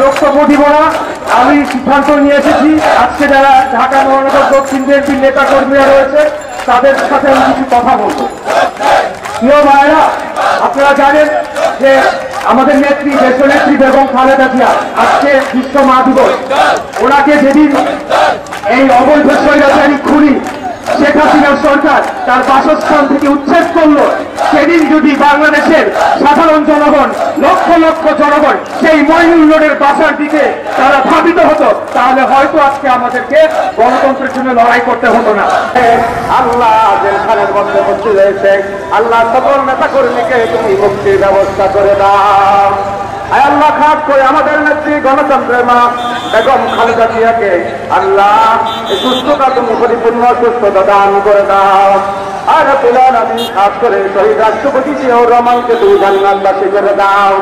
বক্তব্য দিব না। আমি সিদ্ধান্ত নিয়ে এসেছি, আজকে যারা ঢাকা মহানগর দক্ষিণ বিএনপির নেতা কর্মীরা রয়েছে তাদের সাথে আমি কিছু কথা বলবো। প্রিয় ভাইরা, আপনারা জানেন যে আমাদের নেত্রী, দেশনেত্রী বেগম খালেদা জিয়া আজকে বিশ্ব মা দিবস। ওনাকে যেদিন এই অবৈধ স্বৈরাচারী খুনি শেখ হাসিনার সরকার তার বাসস্থান থেকে উচ্ছেদ করলো, সেদিন যদি বাংলাদেশের সাধারণ জনগণ, লক্ষ লক্ষ জনগণ সেই মইনুল রোডের বাসার দিকে তারা ধাবিত হতো, তাহলে হয়তো আজকে আমাদেরকে গণতন্ত্রের জন্য লড়াই করতে হতো না। আল্লাহ জেলখানের মধ্যে মুক্তি রয়েছে, আল্লাহ সকল নেতা কর্মীকে তুমি মুক্তির ব্যবস্থা করে দাও। আল্লাহ খাস করে আমাদের নেত্রী গণতন্ত্রের মা বেগম খালেদা জিয়াকে আল্লাহ সুস্থতা, তুমি পরিপূর্ণ সুস্থতা দান করে দাও। আর আমি খাস করে শহীদ রাষ্ট্রপতি জিয়াউর রহমানকে তুমি জান্নাতবাসী করে দাও।